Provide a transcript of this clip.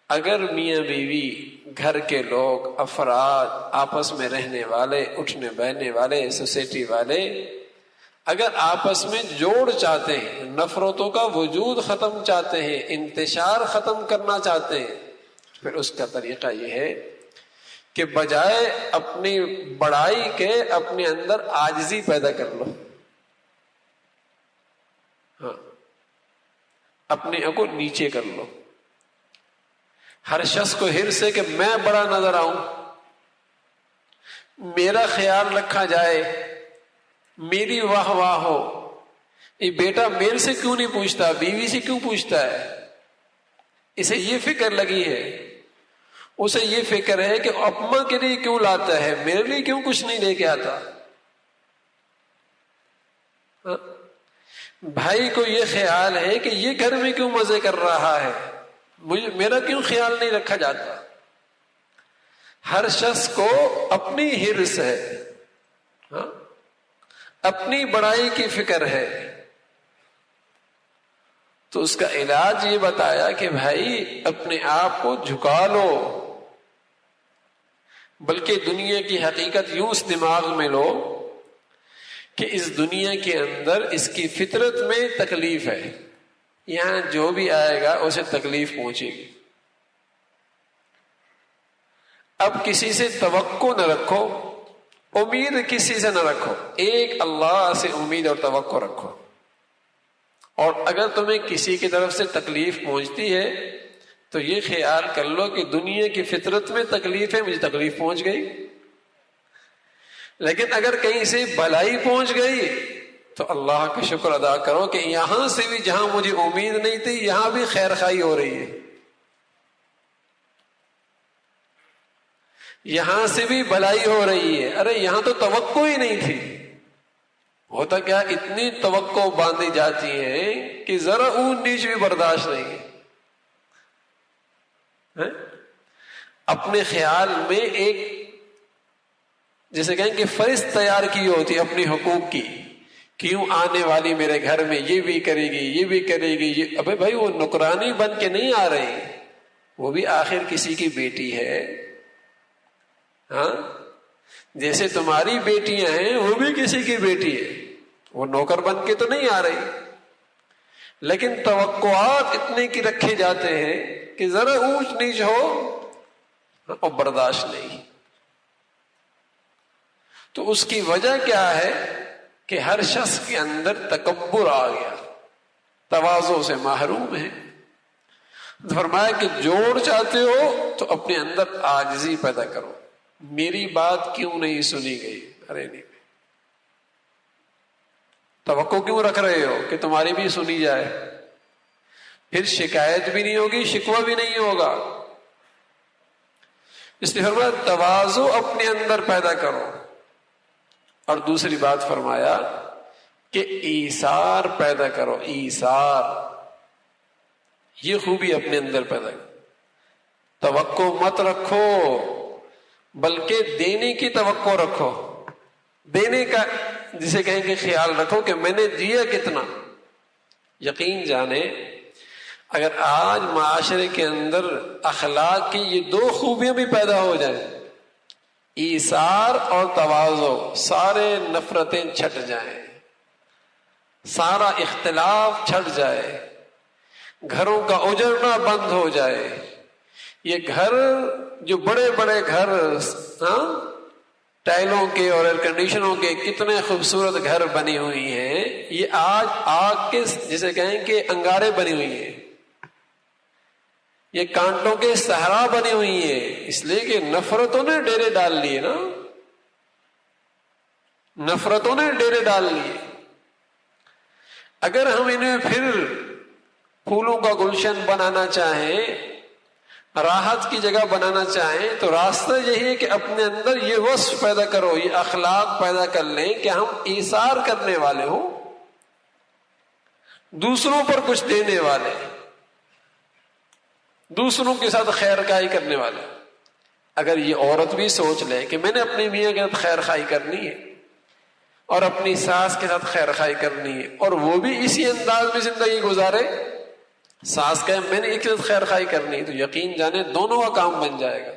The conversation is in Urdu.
اگر میاں بیوی، گھر کے لوگ، افراد، آپس میں رہنے والے، اٹھنے بیٹھنے والے، سوسائٹی والے اگر آپس میں جوڑ چاہتے ہیں، نفرتوں کا وجود ختم چاہتے ہیں، انتشار ختم کرنا چاہتے ہیں، پھر اس کا طریقہ یہ ہے کہ بجائے اپنی بڑائی کے اپنے اندر عاجزی پیدا کر لو. ہاں، اپنے کو نیچے کر لو. ہر شخص کو حرص ہے کہ میں بڑا نظر آؤں، میرا خیال رکھا جائے، میری واہ واہ ہو. یہ بیٹا میرے سے کیوں نہیں پوچھتا، بیوی سے کیوں پوچھتا ہے؟ اسے یہ فکر لگی ہے، اسے یہ فکر ہے کہ اپما کے لیے کیوں لاتا ہے، میرے لیے کیوں کچھ نہیں لے کے آتا. بھائی کو یہ خیال ہے کہ یہ گھر میں کیوں مزے کر رہا ہے، میرا کیوں خیال نہیں رکھا جاتا. ہر شخص کو اپنی حرص ہے، اپنی بڑائی کی فکر ہے. تو اس کا علاج یہ بتایا کہ بھائی اپنے آپ کو جھکا لو، بلکہ دنیا کی حقیقت یوں اس دماغ میں لو کہ اس دنیا کے اندر اس کی فطرت میں تکلیف ہے. یہاں جو بھی آئے گا اسے تکلیف پہنچے گی. اب کسی سے توقع نہ رکھو، امید کسی سے نہ رکھو، ایک اللہ سے امید اور توقع رکھو. اور اگر تمہیں کسی کی طرف سے تکلیف پہنچتی ہے تو یہ خیال کر لو کہ دنیا کی فطرت میں تکلیف ہے، مجھے تکلیف پہنچ گئی. لیکن اگر کہیں سے بھلائی پہنچ گئی تو اللہ کا شکر ادا کرو کہ یہاں سے بھی جہاں مجھے امید نہیں تھی یہاں بھی خیر خائی ہو رہی ہے، یہاں سے بھی بھلائی ہو رہی ہے. ارے یہاں تو توقع ہی نہیں تھی. ہوتا کیا، اتنی توقع باندھی جاتی ہے کہ ذرا اون نیچ بھی برداشت نہیں ہے. اپنے خیال میں ایک جیسے کہیں کہ فہرست تیار کی ہوتی ہے اپنے حقوق کی، کیوں آنے والی میرے گھر میں یہ بھی کرے گی، یہ بھی کرے گی. یہ ابے بھائی وہ نکرانی بن کے نہیں آ رہی، وہ بھی آخر کسی کی بیٹی ہے. ہاں، جیسے تمہاری بیٹیاں ہیں وہ بھی کسی کی بیٹی ہے، وہ نوکر بن کے تو نہیں آ رہی. لیکن توقعات اتنے کی رکھے جاتے ہیں کہ ذرا اونچ نیچ ہو اور برداشت نہیں. تو اس کی وجہ کیا ہے کہ ہر شخص کے اندر تکبر آ گیا، تواضع سے محروم ہے. فرمایا کہ جوڑ چاہتے ہو تو اپنے اندر عاجزی پیدا کرو. میری بات کیوں نہیں سنی گئی، ارے نہیں، توقع کیوں رکھ رہے ہو کہ تمہاری بھی سنی جائے؟ پھر شکایت بھی نہیں ہوگی، شکوہ بھی نہیں ہوگا. اس لیے فرمایا تواضع اپنے اندر پیدا کرو. اور دوسری بات فرمایا کہ ایثار پیدا کرو. ایثار، یہ خوبی اپنے اندر پیدا کرو. توقع مت رکھو بلکہ دینے کی توقع رکھو. دینے کا جسے کہیں کہ خیال رکھو کہ میں نے دیا کتنا. یقین جانے اگر آج معاشرے کے اندر اخلاق کی یہ دو خوبیاں بھی پیدا ہو جائیں، ایثار اور تواضع، سارے نفرتیں چھٹ جائیں، سارا اختلاف چھٹ جائے، گھروں کا اجڑنا بند ہو جائے. یہ گھر جو بڑے بڑے گھر ٹائلوں کے اور ایئر کنڈیشنوں کے کتنے خوبصورت گھر بنی ہوئی ہیں، یہ آج آگ کے جسے کہیں کہ انگارے بنی ہوئی ہیں، یہ کانٹوں کے صحرا بنی ہوئی ہیں. اس لیے کہ نفرتوں نے ڈیرے ڈال لیے نا، نفرتوں نے ڈیرے ڈال لیے. اگر ہم انہیں پھر پھولوں کا گلشن بنانا چاہیں، راحت کی جگہ بنانا چاہیں، تو راستہ یہی ہے کہ اپنے اندر یہ وصف پیدا کرو، یہ اخلاق پیدا کر لیں کہ ہم ایثار کرنے والے ہوں، دوسروں پر کچھ دینے والے، دوسروں کے ساتھ خیر خائی کرنے والے. اگر یہ عورت بھی سوچ لے کہ میں نے اپنے میاں کے ساتھ خیر خائی کرنی ہے اور اپنی ساس کے ساتھ خیر خائی کرنی ہے، اور وہ بھی اسی انداز میں زندگی گزارے، ساس کہے میں نے ایک خیر خائی کرنی تو یقین جانے دونوں کا کام بن جائے گا.